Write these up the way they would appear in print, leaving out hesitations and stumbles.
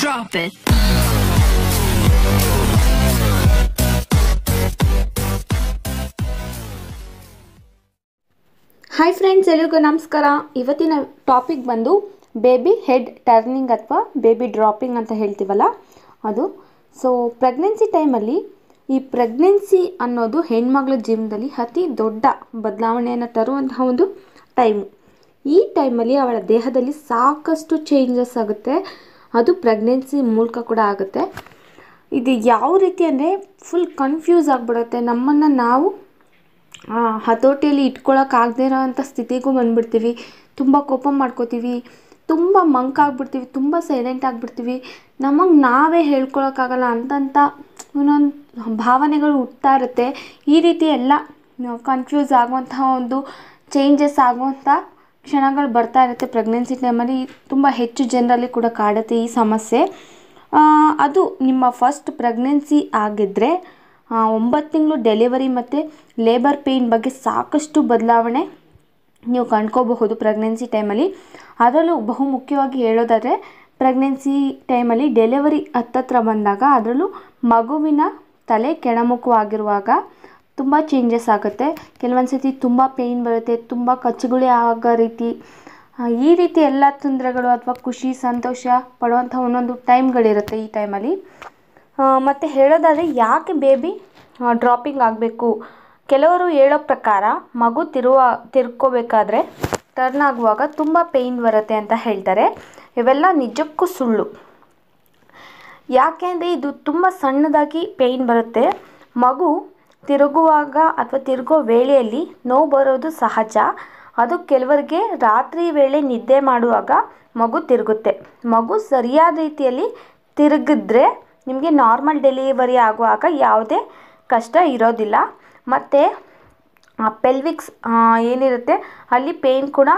Drop it. Hi friends, ಎಲ್ಲರಿಗೂ ನಮಸ್ಕಾರ. ಇವತ್ತಿನ ಟಾಪಿಕ್ ಬಂದು ಬೇಬಿ ಹೆಡ್ ಟರ್ನಿಂಗ್ ಅಥವಾ ಬೇಬಿ ಡ್ರಾಪಿಂಗ್ ಅಂತ ಹೇಳ್ತೀವಲ್ಲ ಅದು. ಸೊ ಪ್ರೆಗ್ನೆನ್ಸಿ ಟೈಮಲ್ಲಿ ಈ ಪ್ರೆಗ್ನೆನ್ಸಿ ಅನ್ನೋದು ಹೆಣ್ಮಗಳ ಜೀವನದಲ್ಲಿ ಅತಿ ದೊಡ್ಡ ಬದಲಾವಣೆಯನ್ನು ತರುವಂತಹ ಒಂದು ಟೈಮು. ಈ ಟೈಮಲ್ಲಿ ಅವಳ ದೇಹದಲ್ಲಿ ಸಾಕಷ್ಟು ಚೇಂಜಸ್ ಆಗುತ್ತೆ. ಅದು ಪ್ರೆಗ್ನೆನ್ಸಿ ಮೂಲಕ ಕೂಡ ಆಗುತ್ತೆ. ಇದು ಯಾವ ರೀತಿ ಅಂದರೆ ಫುಲ್ ಕನ್ಫ್ಯೂಸ್ ಆಗಿಬಿಡುತ್ತೆ. ನಮ್ಮನ್ನು ನಾವು ಹತೋಟಿಯಲ್ಲಿ ಇಟ್ಕೊಳ್ಳೋಕ್ಕಾಗದೇ ಇರೋವಂಥ ಸ್ಥಿತಿಗೂ ಬಂದುಬಿಡ್ತೀವಿ. ತುಂಬ ಕೋಪ ಮಾಡ್ಕೋತೀವಿ, ತುಂಬ ಮಂಕಾಗ್ಬಿಡ್ತೀವಿ, ತುಂಬ ಸೈಲೆಂಟ್ ಆಗಿಬಿಡ್ತೀವಿ. ನಮಗೆ ನಾವೇ ಹೇಳ್ಕೊಳಕ್ಕಾಗಲ್ಲ ಅಂತಂಥ ಒಂದೊಂದು ಭಾವನೆಗಳು ಹುಟ್ತಾ ಇರುತ್ತೆ. ಈ ರೀತಿ ಎಲ್ಲ ಕನ್ಫ್ಯೂಸ್ ಆಗುವಂತಹ ಒಂದು ಚೇಂಜಸ್ ಆಗುವಂಥ ಕ್ಷಣಗಳು ಬರ್ತಾ ಇರುತ್ತೆ ಪ್ರೆಗ್ನೆನ್ಸಿ ಟೈಮಲ್ಲಿ. ತುಂಬ ಹೆಚ್ಚು ಜನರಲ್ಲಿ ಕೂಡ ಕಾಡುತ್ತೆ ಈ ಸಮಸ್ಯೆ. ಅದು ನಿಮ್ಮ ಫಸ್ಟ್ ಪ್ರೆಗ್ನೆನ್ಸಿ ಆಗಿದ್ದರೆ 9 ತಿಂಗಳು ಡೆಲಿವರಿ ಮತ್ತು ಲೇಬರ್ ಪೇಯ್ನ್ ಬಗ್ಗೆ ಸಾಕಷ್ಟು ಬದಲಾವಣೆ ನೀವು ಕಂಡ್ಕೋಬಹುದು ಪ್ರೆಗ್ನೆನ್ಸಿ ಟೈಮಲ್ಲಿ. ಅದರಲ್ಲೂ ಬಹುಮುಖ್ಯವಾಗಿ ಹೇಳೋದಾದರೆ ಪ್ರೆಗ್ನೆನ್ಸಿ ಟೈಮಲ್ಲಿ ಡೆಲಿವರಿ ಹತ್ತತ್ರ ಬಂದಾಗ, ಅದರಲ್ಲೂ ಮಗುವಿನ ತಲೆ ಕೆಳಮುಖವಾಗಿರುವಾಗ ತುಂಬ ಚೇಂಜಸ್ ಆಗುತ್ತೆ. ಕೆಲವೊಂದು ಸತಿ ತುಂಬ ಪೇಯ್ನ್ ಬರುತ್ತೆ, ತುಂಬ ಕಚ್ಚುಗುಳಿ ಆಗೋ ರೀತಿ, ಈ ರೀತಿ ಎಲ್ಲ ತೊಂದರೆಗಳು ಅಥವಾ ಖುಷಿ ಸಂತೋಷ ಪಡುವಂಥ ಒಂದೊಂದು ಟೈಮ್ಗಳಿರುತ್ತೆ ಈ ಟೈಮಲ್ಲಿ. ಮತ್ತು ಹೇಳೋದಾದರೆ ಯಾಕೆ ಬೇಬಿ ಡ್ರಾಪಿಂಗ್ ಆಗಬೇಕು, ಕೆಲವರು ಹೇಳೋ ಪ್ರಕಾರ ಮಗು ತಿರ್ಕೋಬೇಕಾದ್ರೆ ಟರ್ನ್ ಆಗುವಾಗ ತುಂಬ ಪೇಯ್ನ್ ಬರುತ್ತೆ ಅಂತ ಹೇಳ್ತಾರೆ. ಇವೆಲ್ಲ ನಿಜಕ್ಕೂ ಸುಳ್ಳು. ಯಾಕೆ ಅಂದರೆ ಇದು ತುಂಬ ಸಣ್ಣದಾಗಿ ಪೇಯ್ನ್ ಬರುತ್ತೆ. ಮಗು ತಿರುಗುವಾಗ ಅಥವಾ ತಿರುಗೋ ವೇಳೆಯಲ್ಲಿ ನೋವು ಬರೋದು ಸಹಜ. ಅದು ಕೆಲವರಿಗೆ ರಾತ್ರಿ ವೇಳೆ ನಿದ್ದೆ ಮಾಡುವಾಗ ಮಗು ತಿರುಗುತ್ತೆ. ಮಗು ಸರಿಯಾದ ರೀತಿಯಲ್ಲಿ ತಿರುಗಿದ್ರೆ ನಿಮಗೆ ನಾರ್ಮಲ್ ಡೆಲಿವರಿ ಆಗುವಾಗ ಯಾವುದೇ ಕಷ್ಟ ಇರೋದಿಲ್ಲ. ಮತ್ತು ಪೆಲ್ವಿಕ್ಸ್ ಏನಿರುತ್ತೆ ಅಲ್ಲಿ ಪೇಯ್ನ್ ಕೂಡ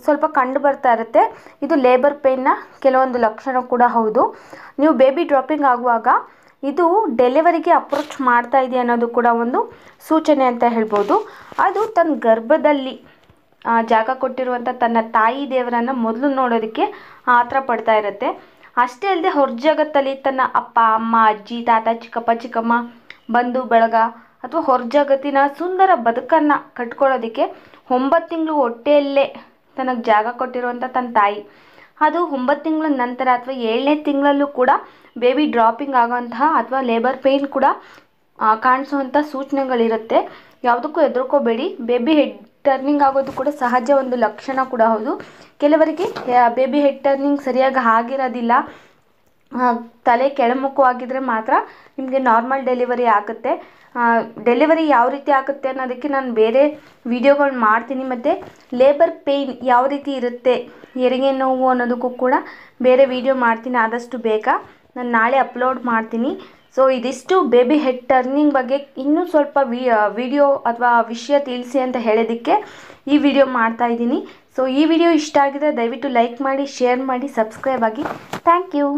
ಸ್ವಲ್ಪ ಕಂಡು ಬರ್ತಾ ಇರುತ್ತೆ. ಇದು ಲೇಬರ್ ಪೇಯ್ನ್ನ ಕೆಲವೊಂದು ಲಕ್ಷಣ ಕೂಡ ಹೌದು. ನೀವು ಬೇಬಿ ಡ್ರಾಪಿಂಗ್ ಆಗುವಾಗ ಇದು ಡೆಲಿವರಿಗೆ ಅಪ್ರೋಚ್ ಮಾಡ್ತಾ ಇದೆ ಅನ್ನೋದು ಕೂಡ ಒಂದು ಸೂಚನೆ ಅಂತ ಹೇಳ್ಬೋದು. ಅದು ತನ್ನ ಗರ್ಭದಲ್ಲಿ ಜಾಗ ಕೊಟ್ಟಿರುವಂಥ ತನ್ನ ತಾಯಿ ದೇವರನ್ನು ಮೊದಲು ನೋಡೋದಕ್ಕೆ ಆತರ ಪಡ್ತಾ ಇರುತ್ತೆ. ಅಷ್ಟೇ ಅಲ್ಲದೆ ಹೊರ ಜಗತ್ತಲ್ಲಿ ತನ್ನ ಅಪ್ಪ ಅಮ್ಮ ಅಜ್ಜಿ ತಾತ ಚಿಕ್ಕಪ್ಪ ಚಿಕ್ಕಮ್ಮ ಬಂಧು ಬಳಗ ಅಥವಾ ಹೊರ ಜಗತ್ತಿನ ಸುಂದರ ಬದುಕನ್ನು ಕಟ್ಕೊಳ್ಳೋದಕ್ಕೆ 9 ತಿಂಗಳು ಹೊಟ್ಟೆಯಲ್ಲೇ ತನಗೆ ಜಾಗ ಕೊಟ್ಟಿರುವಂಥ ತನ್ನ ತಾಯಿ, ಅದು 9 ತಿಂಗಳ ನಂತರ ಅಥವಾ 7ನೇ ತಿಂಗಳಲ್ಲೂ ಕೂಡ ಬೇಬಿ ಡ್ರಾಪಿಂಗ್ ಆಗೋಂತಹ ಅಥವಾ ಲೇಬರ್ ಪೇಯ್ನ್ ಕೂಡ ಕಾಣಿಸುವಂಥ ಸೂಚನೆಗಳಿರುತ್ತೆ. ಯಾವುದಕ್ಕೂ ಹೆದರ್ಕೋಬೇಡಿ. ಬೇಬಿ ಹೆಡ್ ಟರ್ನಿಂಗ್ ಆಗೋದು ಕೂಡ ಸಹಜ ಒಂದು ಲಕ್ಷಣ ಕೂಡ ಹೌದು. ಕೆಲವರಿಗೆ ಬೇಬಿ ಹೆಡ್ ಟರ್ನಿಂಗ್ ಸರಿಯಾಗಿ ಆಗಿರೋದಿಲ್ಲ, ತಲೆ ಕೆಳಮುಖವಾಗಿದ್ದರೆ ಮಾತ್ರ ನಿಮಗೆ ನಾರ್ಮಲ್ ಡೆಲಿವರಿ ಆಗುತ್ತೆ. ಡೆಲಿವರಿ ಯಾವ ರೀತಿ ಆಗುತ್ತೆ ಅನ್ನೋದಕ್ಕೆ ನಾನು ಬೇರೆ ವಿಡಿಯೋಗಳು ಮಾಡ್ತೀನಿ. ಮತ್ತು ಲೇಬರ್ ಪೇಯ್ನ್ ಯಾವ ರೀತಿ ಇರುತ್ತೆ, ಹೆರಿಗೆ ನೋವು ಅನ್ನೋದಕ್ಕೂ ಕೂಡ ಬೇರೆ ವಿಡಿಯೋ ಮಾಡ್ತೀನಿ ಆದಷ್ಟು ಬೇಗ. ನಾನು ನಾಳೆ ಅಪ್ಲೋಡ್ ಮಾಡ್ತೀನಿ. ಸೊ ಇದಿಷ್ಟು ಬೇಬಿ ಹೆಡ್ ಟರ್ನಿಂಗ್ ಬಗ್ಗೆ ಇನ್ನೂ ಸ್ವಲ್ಪ ವಿಡಿಯೋ ಅಥವಾ ವಿಷಯ ತಿಳಿಸಿ ಅಂತ ಹೇಳೋದಕ್ಕೆ ಈ ವಿಡಿಯೋ ಮಾಡ್ತಾಯಿದ್ದೀನಿ. ಸೊ ಈ ವಿಡಿಯೋ ಇಷ್ಟ ಆಗಿದ್ರೆ ದಯವಿಟ್ಟು ಲೈಕ್ ಮಾಡಿ, ಶೇರ್ ಮಾಡಿ, ಸಬ್ಸ್ಕ್ರೈಬ್ ಆಗಿ. Thank you.